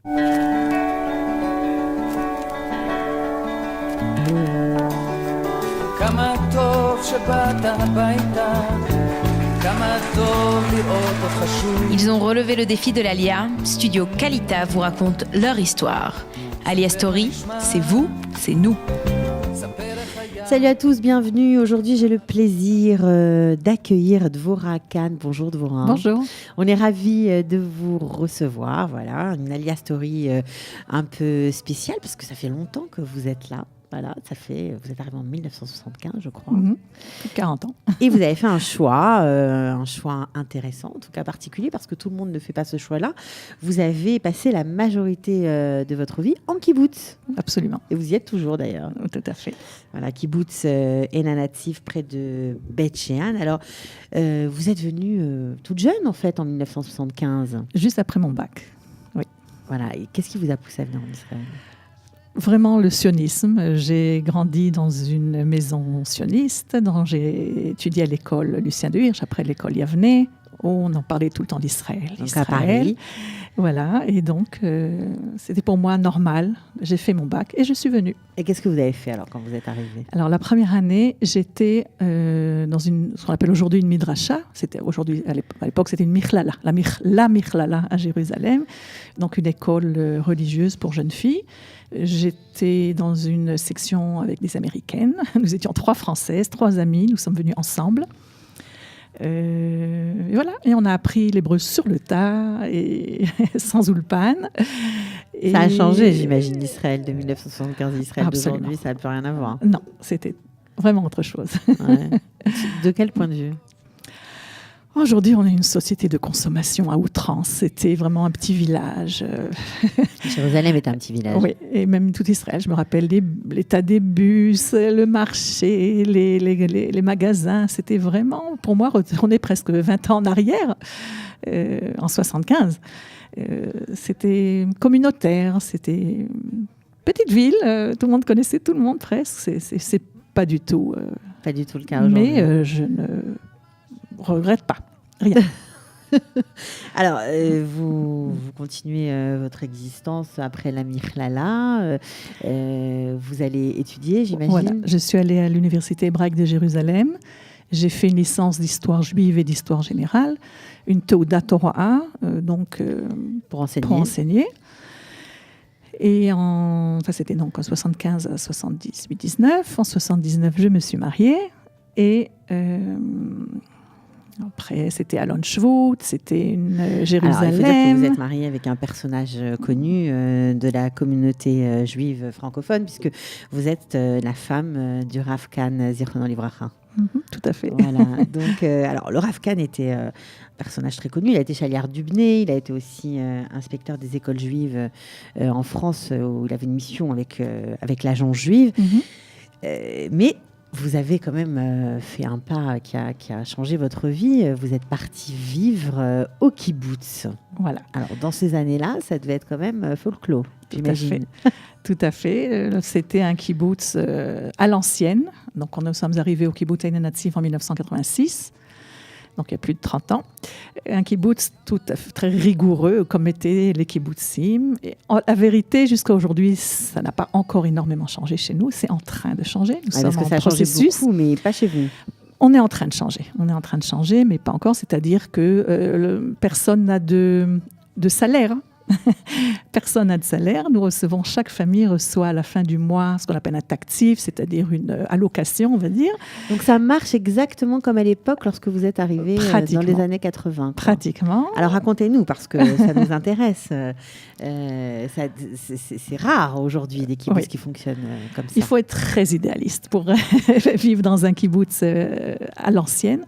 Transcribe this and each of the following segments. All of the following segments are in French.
Ils ont relevé le défi de l'Alia. Studio Kalita vous raconte leur histoire. Alia Story, c'est vous, c'est nous. Salut à tous, bienvenue. Aujourd'hui, j'ai le plaisir d'accueillir Dvorah Khan. Bonjour Dvorah. Bonjour. On est ravis de vous recevoir. Voilà, une Alia Story un peu spéciale parce que ça fait longtemps que vous êtes là. Voilà, vous êtes arrivé en 1975, je crois. Plus de 40 ans. Et vous avez fait un choix intéressant, en tout cas particulier, parce que tout le monde ne fait pas ce choix-là. Vous avez passé la majorité de votre vie en kibbutz. Absolument. Et vous y êtes toujours d'ailleurs. Tout à fait. Voilà, kibbutz Enanativ près de Beth Shean. Alors, vous êtes venue toute jeune en fait en 1975. Juste après mon bac. Oui. Voilà. Et qu'est-ce qui vous a poussé à venir en Israël ? Vraiment le sionisme. J'ai grandi dans une maison sioniste, dont j'ai étudié à l'école Lucien de Hirsch, après l'école Yavneh, où on en parlait tout le temps d'Israël. Donc à Paris. Voilà, et donc c'était pour moi normal. J'ai fait mon bac et je suis venue. Et qu'est-ce que vous avez fait alors quand vous êtes arrivée ? Alors la première année, j'étais dans ce qu'on appelle aujourd'hui une midrasha. À l'époque, c'était une michlala, la michlala à Jérusalem, donc une école religieuse pour jeunes filles. J'étais dans une section avec des Américaines. Nous étions 3 Françaises, 3 amies. Nous sommes venues ensemble. Et voilà. Et on a appris l'hébreu sur le tas et sans ulpan. Et ça a changé, j'imagine, l'Israël de 1975 et l'Israël Absolument. d'aujourd'hui. Ça n'a plus rien à voir. Non, c'était vraiment autre chose. Ouais. De quel point de vue ? Aujourd'hui, on est une société de consommation à outrance. C'était vraiment un petit village. Jérusalem est un petit village. Oui, et même tout Israël. Je me rappelle l'état des bus, le marché, les magasins. C'était vraiment, pour moi, retourner presque 20 ans en arrière, en 75. C'était communautaire, c'était une petite ville. Tout le monde connaissait tout le monde presque. C'est pas du tout... Pas du tout le cas aujourd'hui. Mais je ne regrette pas. Rien. Alors, vous continuez votre existence après la Michlala. Vous allez étudier, j'imagine. Voilà. Je suis allée à l'Université hébraïque de Jérusalem. J'ai fait une licence d'histoire juive et d'histoire générale, une Teudat Torah, pour enseigner. Et ça, c'était donc en 75 à 78, 19. En 79, je me suis mariée. Et après, c'était Alon Shvut, c'était une Jérusalem. Alors, il faut dire que vous êtes mariée avec un personnage connu de la communauté juive francophone, puisque vous êtes la femme du Rav Khan Zichrono Livracha. Tout à fait. Voilà. Donc, alors, le Rav Khan était un personnage très connu. Il a été chaliard d'Ubnei. Il a été aussi inspecteur des écoles juives en France, où il avait une mission avec l'agent juive. Mais vous avez quand même fait un pas qui a changé votre vie. Vous êtes parti vivre au kibbutz. Voilà. Alors, dans ces années-là, ça devait être quand même folklore, j'imagine. Tout à fait. C'était un kibbutz à l'ancienne. Donc, nous sommes arrivés au kibbutz Ein Hatziv en 1986. Donc il y a plus de 30 ans. Un kibbutz tout à fait très rigoureux, comme étaient les kibbutzim. Et la vérité, jusqu'à aujourd'hui, ça n'a pas encore énormément changé chez nous. C'est en train de changer. Nous sommes en processus. Beaucoup, mais pas chez vous. On est en train de changer. On est en train de changer, mais pas encore. C'est-à-dire que personne n'a de salaire. Personne n'a de salaire. Nous recevons, chaque famille reçoit à la fin du mois ce qu'on appelle un tactif, c'est-à-dire une allocation, on va dire. Donc ça marche exactement comme à l'époque lorsque vous êtes arrivé dans les années 80. Quoi. Pratiquement. Alors racontez-nous, parce que ça nous intéresse. C'est rare aujourd'hui des kibbutz qui fonctionnent comme ça. Il faut être très idéaliste pour vivre dans un kibbutz à l'ancienne.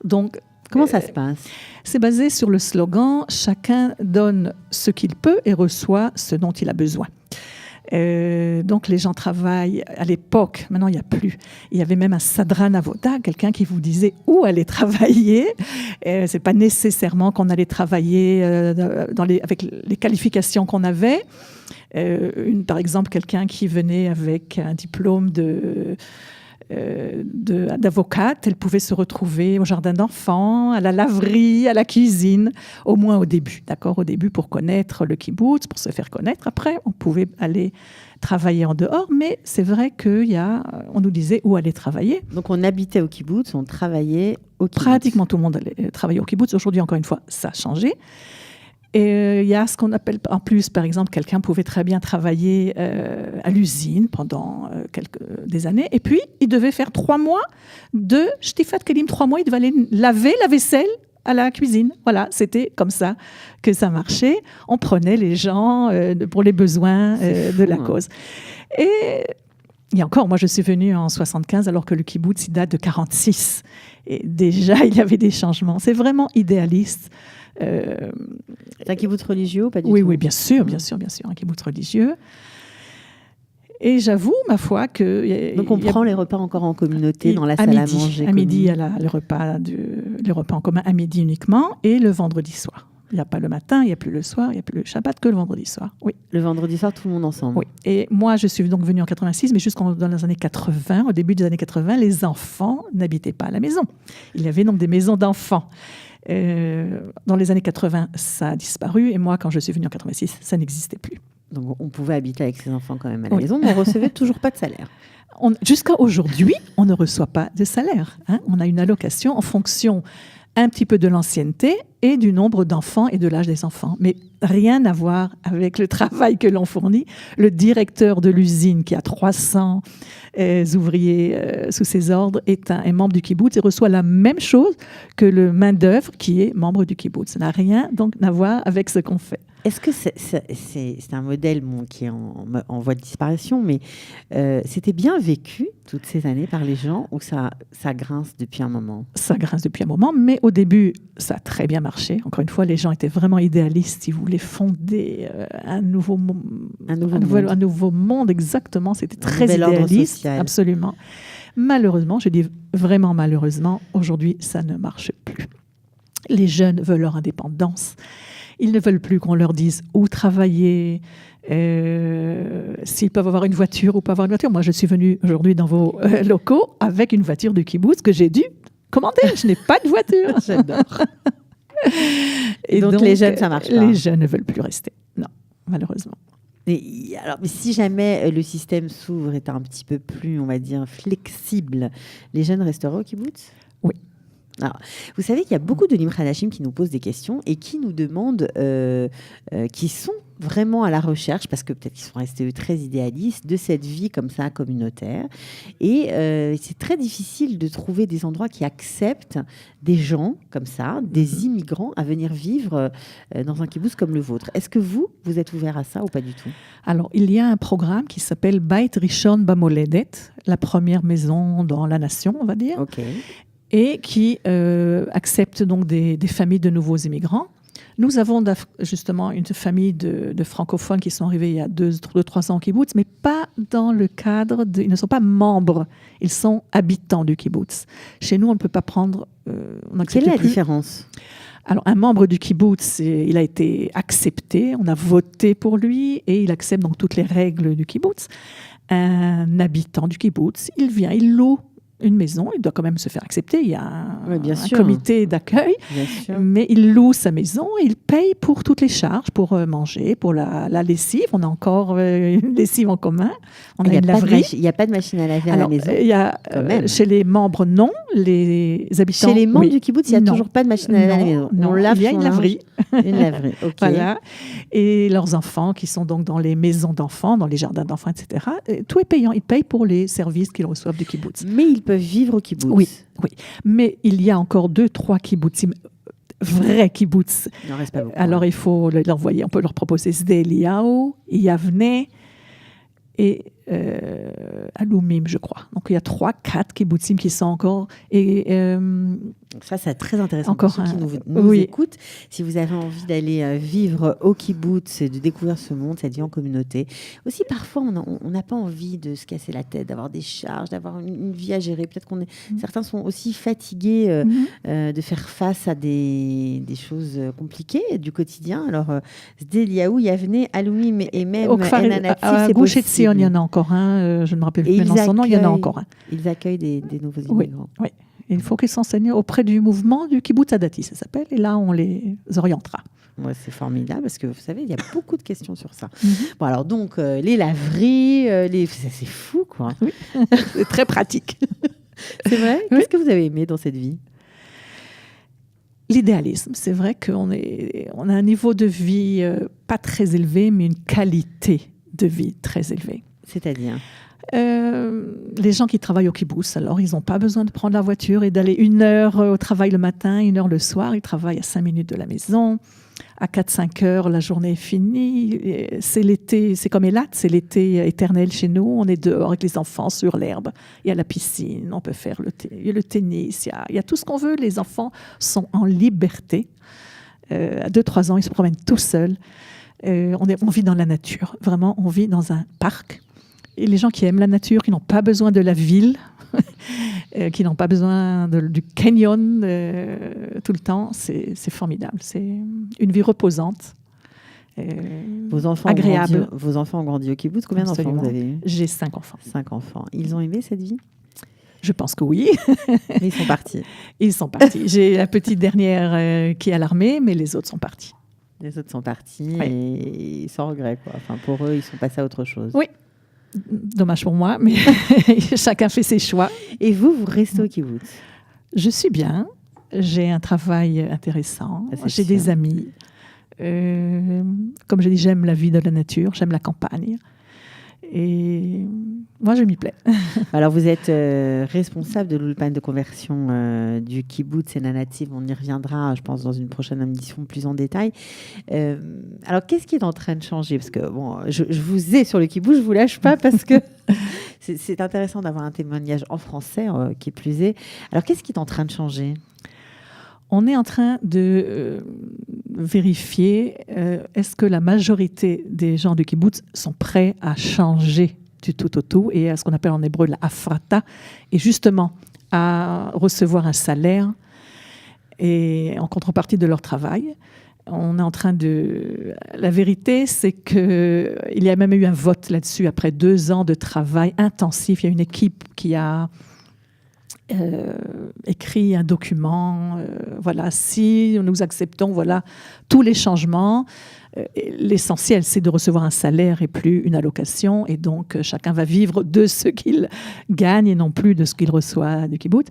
Donc, comment ça se passe ? C'est basé sur le slogan « Chacun donne ce qu'il peut et reçoit ce dont il a besoin ». Donc les gens travaillent à l'époque, maintenant il n'y a plus. Il y avait même un sadran avoda, quelqu'un qui vous disait où aller travailler. C'est pas nécessairement qu'on allait travailler avec les qualifications qu'on avait. Par exemple, quelqu'un qui venait avec un diplôme d'avocate, elle pouvait se retrouver au jardin d'enfants, à la laverie, à la cuisine, au moins au début, d'accord, au début pour connaître le kibbutz, pour se faire connaître. Après, on pouvait aller travailler en dehors, mais c'est vrai on nous disait où aller travailler. Donc on habitait au kibbutz, on travaillait au kibbutz. Pratiquement tout le monde allait travailler au kibbutz. Aujourd'hui, encore une fois, ça a changé. Et il y a ce qu'on appelle, en plus, par exemple, quelqu'un pouvait très bien travailler à l'usine pendant des années. Et puis, il devait faire 3 mois de shtifat kelim. 3 mois, il devait aller laver la vaisselle à la cuisine. Voilà, c'était comme ça que ça marchait. On prenait les gens pour les besoins de la cause. Et il y a encore, moi, je suis venue en 75, alors que le kibbutz, il date de 46. Et déjà, il y avait des changements. C'est vraiment idéaliste. C'est un kibbutz religieux ou pas du tout? Oui, bien sûr, un kibbutz religieux. Et j'avoue, ma foi, que... Donc on prend les repas encore en communauté, dans la salle à manger. À midi, il y a les repas en commun à midi uniquement, et le vendredi soir. Il n'y a pas le matin, il n'y a plus le soir, il n'y a plus le Shabbat, que le vendredi soir. Oui. Le vendredi soir, tout le monde ensemble. Oui. Et moi, je suis donc venue en 86, mais dans les années 80, au début des années 80, les enfants n'habitaient pas à la maison. Il y avait donc des maisons d'enfants. Dans les années 80, ça a disparu. Et moi, quand je suis venue en 86, ça n'existait plus. Donc, on pouvait habiter avec ses enfants quand même à la maison, mais on ne recevait toujours pas de salaire. Jusqu'à aujourd'hui, on ne reçoit pas de salaire. On a une allocation en fonction un petit peu de l'ancienneté et du nombre d'enfants et de l'âge des enfants. Mais rien à voir avec le travail que l'on fournit. Le directeur de l'usine, qui a 300 ouvriers sous ses ordres, est membre du kibbutz et reçoit la même chose que le main-d'œuvre qui est membre du kibbutz. Ça n'a rien donc à voir avec ce qu'on fait. Est-ce que c'est un modèle qui est en voie de disparition, mais c'était bien vécu toutes ces années par les gens, ou ça grince depuis un moment? Ça grince depuis un moment, mais au début, ça a très bien marché. Encore une fois, les gens étaient vraiment idéalistes. Ils voulaient fonder un nouveau monde, exactement. C'était très idéaliste. Absolument. Malheureusement, je dis vraiment malheureusement, aujourd'hui, ça ne marche plus. Les jeunes veulent leur indépendance. Ils ne veulent plus qu'on leur dise où travailler, s'ils peuvent avoir une voiture ou pas avoir une voiture. Moi, je suis venue aujourd'hui dans vos locaux avec une voiture de kibbutz que j'ai dû commander. Je n'ai pas de voiture. J'adore. Et donc, les jeunes, ça marche pas. Les jeunes ne veulent plus rester. Non, malheureusement. Mais si jamais le système s'ouvre et est un petit peu plus, on va dire, flexible, les jeunes resteront au kibbutz? Oui. Alors, vous savez qu'il y a beaucoup de Nim Hadashim qui nous posent des questions et qui nous demandent, qui sont vraiment à la recherche, parce que peut-être qu'ils sont restés très idéalistes, de cette vie comme ça communautaire. Et c'est très difficile de trouver des endroits qui acceptent des gens comme ça, des immigrants, à venir vivre dans un kibbutz comme le vôtre. Est-ce que vous êtes ouvert à ça ou pas du tout? Alors, il y a un programme qui s'appelle Bait Rishon Bamoledet, la première maison dans la nation, on va dire. OK. Et qui accepte donc des familles de nouveaux immigrants. Nous avons justement une famille de francophones qui sont arrivés il y a 2-3 ans au kibbutz, mais pas dans le cadre ils ne sont pas membres, ils sont habitants du kibbutz. Chez nous, on ne peut pas prendre... Quelle est la différence? Alors, un membre du kibbutz, il a été accepté, on a voté pour lui et il accepte donc toutes les règles du kibbutz. Un habitant du kibbutz, il vient, il loue une maison, il doit quand même se faire accepter. Il y a un comité d'accueil, mais il loue sa maison, il paye pour toutes les charges, pour manger, pour la lessive. On a encore une lessive en commun. On a une laverie. Il n'y a pas de machine à laver à la maison. Il y a, chez les membres, non. Les habitants. Chez les membres du kibbutz, il n'y a toujours pas de machine à laver à la maison. Non, il y a une laverie. Une laverie, ok. Voilà. Et leurs enfants qui sont donc dans les maisons d'enfants, dans les jardins d'enfants, etc. Tout est payant. Ils payent pour les services qu'ils reçoivent du kibbutz. Mais ils peuvent vivre au kibbutz. Oui. Mais il y a encore 2-3 kibbutzim, vrais kibbutz. Il n'en reste pas beaucoup. Alors il faut l'envoyer. On peut leur proposer Sde Eliyahu, Yavne et Alumim, je crois. Donc il y a 3-4 kibbutzim qui sont encore. Donc ça, c'est très intéressant encore pour ceux qui nous écoutent. Si vous avez envie d'aller vivre au kibbutz et de découvrir ce monde, cette vie en communauté. Aussi, parfois, on n'a pas envie de se casser la tête, d'avoir des charges, d'avoir une vie à gérer. Peut-être certains sont aussi fatigués de faire face à des choses compliquées du quotidien. Alors, Sde Eliyahu, Yavne, Alumim et même Enanati, c'est possible. Il y en a encore un, je ne me rappelle plus Et maintenant son nom, il y en a encore un. Ils accueillent des nouveaux Oui, immigrants. oui. Il faut qu'ils s'enseignent auprès du mouvement du kibbutz Adati, ça s'appelle, et là, on les orientera. Ouais, c'est formidable parce que vous savez, il y a beaucoup de questions sur ça. Mhm. Bon, alors donc, les laveries, c'est fou, quoi. Oui, c'est très pratique. C'est vrai. Oui. Qu'est-ce que vous avez aimé dans cette vie? L'idéalisme, c'est vrai qu'on a un niveau de vie pas très élevé, mais une qualité de vie très élevée. C'est-à-dire? Les gens qui travaillent au kibbutz, alors ils n'ont pas besoin de prendre la voiture et d'aller 1 heure au travail le matin, 1 heure le soir. Ils travaillent à 5 minutes de la maison. À 4-5 heures, la journée est finie. Et c'est l'été, c'est comme Eilat, c'est l'été éternel chez nous. On est dehors avec les enfants sur l'herbe. Il y a la piscine, on peut faire le tennis, il y a tout ce qu'on veut. Les enfants sont en liberté. À 2-3 ans, ils se promènent tout seuls. On vit dans la nature. Vraiment, on vit dans un parc. Et les gens qui aiment la nature, qui n'ont pas besoin de la ville, qui n'ont pas besoin du canyon tout le temps, c'est formidable. C'est une vie reposante, agréable. Vos enfants ont grandi au kibbutz. Combien d'enfants vous avez eu? J'ai 5 enfants. 5 enfants. Ils ont aimé cette vie? Je pense que oui. Mais ils sont partis. Ils sont partis. J'ai la petite dernière qui est à l'armée, mais les autres sont partis. Les autres sont partis Oui. et sans regret, quoi. Enfin, pour eux, ils sont passés à autre chose. Oui. Dommage pour moi, mais chacun fait ses choix. Et vous restez au kibbutz? Je suis bien. J'ai un travail intéressant. Ça, c'est J'ai sûr. des amis. Comme je dis, j'aime la vie de la nature, j'aime la campagne. Et moi, je m'y plais. Alors, vous êtes responsable de l'Ulpan de conversion du kibbutz et la native. On y reviendra, je pense, dans une prochaine émission plus en détail. Alors, qu'est-ce qui est en train de changer? Parce que, bon, je vous ai sur le kibbutz, je ne vous lâche pas parce que c'est intéressant d'avoir un témoignage en français, qui plus est. Alors, qu'est-ce qui est en train de changer? On est en train de vérifier est-ce que la majorité des gens du kibbutz sont prêts à changer du tout au tout et à ce qu'on appelle en hébreu la afrata, et justement à recevoir un salaire et en contrepartie de leur travail. On est en train de... La vérité, c'est qu'il y a même eu un vote là-dessus après 2 ans de travail intensif. Il y a une équipe qui a écrit un document. Voilà, si nous acceptons tous les changements, l'essentiel, c'est de recevoir un salaire et plus une allocation. Et donc, chacun va vivre de ce qu'il gagne et non plus de ce qu'il reçoit du kibbutz.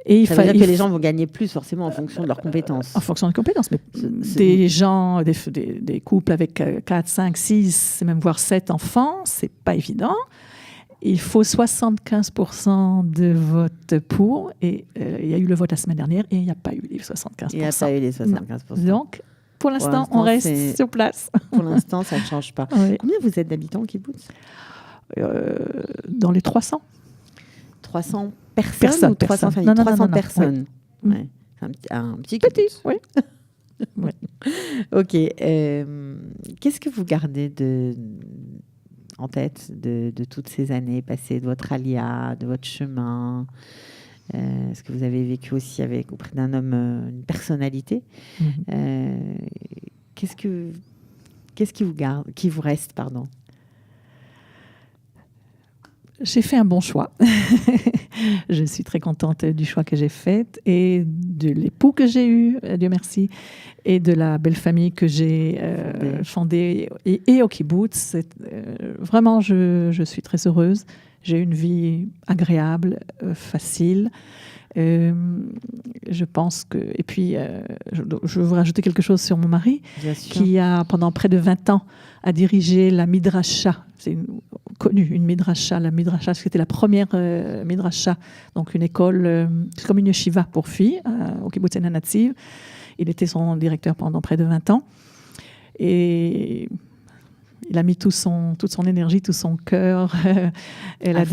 Et ça veut dire que les gens vont gagner plus forcément en fonction de leurs compétences. En fonction des compétences. Mais des gens, des couples avec 4, 5, 6, même voire 7 enfants, c'est pas évident. Il faut 75% de vote pour. Et il y a eu le vote la semaine dernière et il n'y a pas eu les 75%. Il n'y a pas eu les 75%. Donc, pour l'instant, on reste sur place. Pour l'instant, ça ne change pas. Oui. Combien vous êtes d'habitants au kibbutz? Dans les 300. 300 personnes ou 300 familles? Non, 300 personnes. Oui. Ouais. Un petit kibbutz. Oui. Oui. Ok. Qu'est-ce que vous gardez en tête de toutes ces années passées, de votre alia, de votre chemin? Est-ce que vous avez vécu aussi auprès d'un homme, une personnalité? Qu'est-ce qui vous reste, pardon? J'ai fait un bon choix. Je suis très contente du choix que j'ai fait et de l'époux que j'ai eu, Dieu merci, et de la belle famille que j'ai fondée et au kibbutz. Vraiment, je suis très heureuse. J'ai une vie agréable, facile. Je pense que... Et puis, je veux rajouter quelque chose sur mon mari, qui a, pendant près de 20 ans, a dirigé la Midrasha. C'est une Midrasha. La Midrasha, c'était la première Midrasha, donc une école, c'est comme une yeshiva pour filles, au kibbutz Ein Nativ. Il était son directeur pendant près de 20 ans. Et... il a mis toute son énergie, tout son cœur à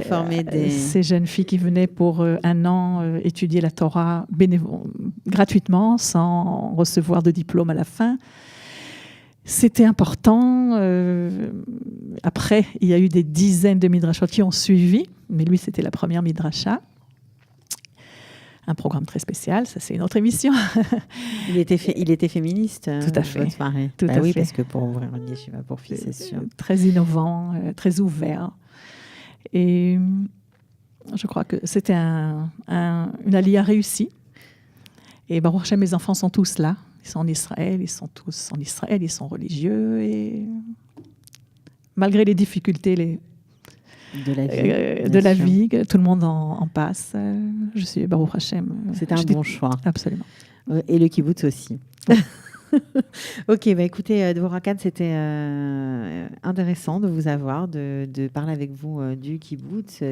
former ces jeunes filles qui venaient pour 1 an étudier la Torah gratuitement, sans recevoir de diplôme à la fin. C'était important. Après, il y a eu des dizaines de midrashot qui ont suivi, mais lui, c'était la première midrasha. un programme très spécial. Ça, c'est une autre émission. Il était féministe, Tout à fait. votre mari. Tout à oui, fait. parce que pour ouvrir une yeshiva pour filles, c'est sûr. Très innovant, très ouvert. Et je crois que c'était une aliyah réussie. Et Baruch Hashem, mes enfants sont tous là. Ils sont en Israël, ils sont tous en Israël, ils sont religieux. Et malgré les difficultés de la vie, que tout le monde en passe, je suis Baruch Hashem. C'est un bon choix. Absolument. Et le kibbutz aussi. Ok, écoutez, Dvorah Kahn, c'était intéressant de vous avoir, de parler avec vous du kibbutz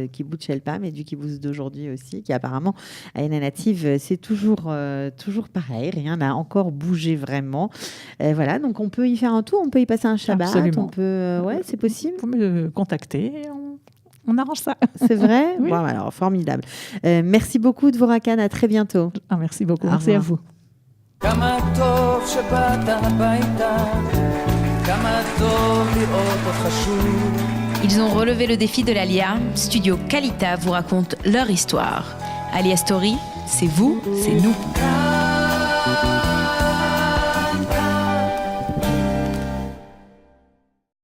Shel-Pam et du kibbutz d'aujourd'hui aussi, qui apparemment, à Ain Nativ, c'est toujours pareil, rien n'a encore bougé vraiment. Voilà, donc on peut y faire un tour, on peut y passer un Shabbat, Absolument. on peut, ouais, c'est possible. Vous me contactez, on arrange ça. C'est vrai. Oui. Bon, alors formidable. Merci beaucoup, Dvorah Kahn, à très bientôt. Merci beaucoup. Au Merci à revoir. vous. כמה טוב שבאת הביתה, כמה טוב לראות אותך שוב. Ils ont relevé le défi de l'Alia. Studio Kalita vous raconte leur histoire. Alia Story, c'est vous, c'est nous.